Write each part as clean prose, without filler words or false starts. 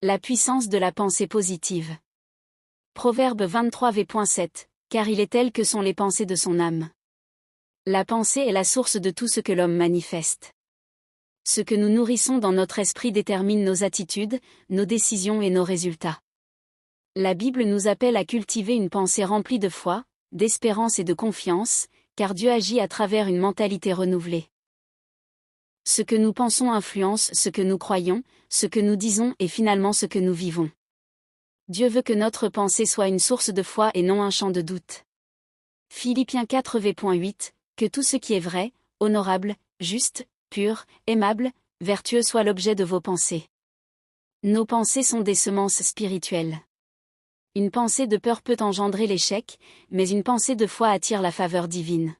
La puissance de la pensée positive. Proverbe 23v.7, car il est tel que sont les pensées de son âme. La pensée est la source de tout ce que l'homme manifeste. Ce que nous nourrissons dans notre esprit détermine nos attitudes, nos décisions et nos résultats. La Bible nous appelle à cultiver une pensée remplie de foi, d'espérance et de confiance, car Dieu agit à travers une mentalité renouvelée. Ce que nous pensons influence ce que nous croyons, ce que nous disons et finalement ce que nous vivons. Dieu veut que notre pensée soit une source de foi et non un champ de doute. Philippiens 4v.8, que tout ce qui est vrai, honorable, juste, pur, aimable, vertueux soit l'objet de vos pensées. Nos pensées sont des semences spirituelles. Une pensée de peur peut engendrer l'échec, mais une pensée de foi attire la faveur divine.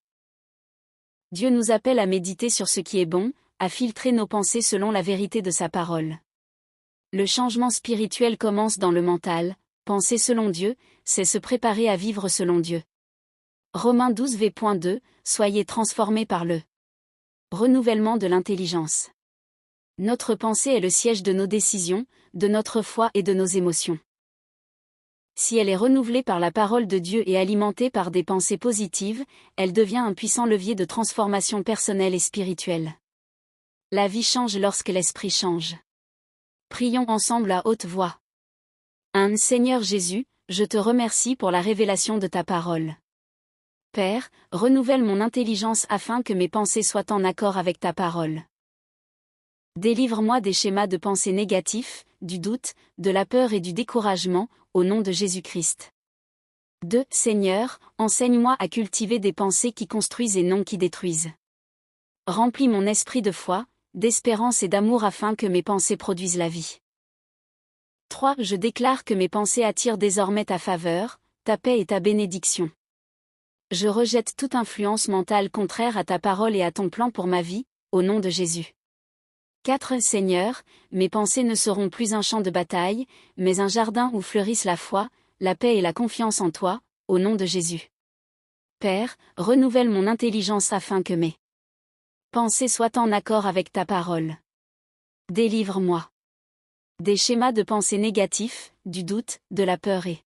Dieu nous appelle à méditer sur ce qui est bon, à filtrer nos pensées selon la vérité de sa parole. Le changement spirituel commence dans le mental. Penser selon Dieu, c'est se préparer à vivre selon Dieu. Romains 12v.2, soyez transformés par le renouvellement de l'intelligence. Notre pensée est le siège de nos décisions, de notre foi et de nos émotions. Si elle est renouvelée par la parole de Dieu et alimentée par des pensées positives, elle devient un puissant levier de transformation personnelle et spirituelle. La vie change lorsque l'esprit change. Prions ensemble à haute voix. Seigneur Jésus, je te remercie pour la révélation de ta parole. Père, renouvelle mon intelligence afin que mes pensées soient en accord avec ta parole. Délivre-moi des schémas de pensée négatifs, du doute, de la peur et du découragement, au nom de Jésus-Christ. Seigneur, enseigne-moi à cultiver des pensées qui construisent et non qui détruisent. Remplis mon esprit de foi, d'espérance et d'amour afin que mes pensées produisent la vie. 3. Je déclare que mes pensées attirent désormais ta faveur, ta paix et ta bénédiction. Je rejette toute influence mentale contraire à ta parole et à ton plan pour ma vie, au nom de Jésus. 4. Seigneur, mes pensées ne seront plus un champ de bataille, mais un jardin où fleurissent la foi, la paix et la confiance en toi, au nom de Jésus. Père, renouvelle mon intelligence afin que mes pensées soient en accord avec ta parole. Délivre-moi des schémas de pensée négatifs, du doute, de la peur et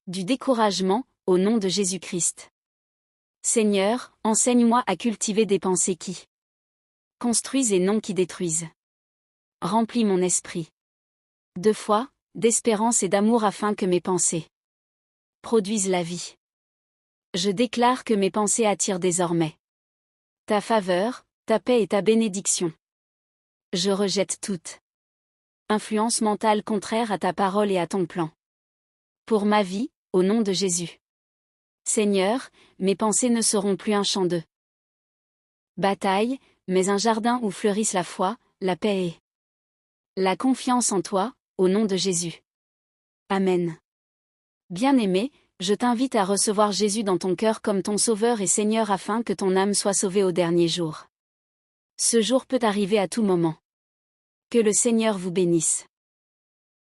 du découragement, au nom de Jésus-Christ. Seigneur, enseigne-moi à cultiver des pensées qui construisent et non qui détruisent. Remplis mon esprit de foi, d'espérance et d'amour afin que mes pensées produisent la vie. Je déclare que mes pensées attirent désormais ta faveur, ta paix et ta bénédiction. Je rejette toute influence mentale contraire à ta parole et à ton plan. Pour ma vie, au nom de Jésus. Seigneur, mes pensées ne seront plus un champ de bataille, mais un jardin où fleurissent la foi, la paix et la confiance en toi, au nom de Jésus. Amen. Bien-aimé, je t'invite à recevoir Jésus dans ton cœur comme ton Sauveur et Seigneur afin que ton âme soit sauvée au dernier jour. Ce jour peut arriver à tout moment. Que le Seigneur vous bénisse.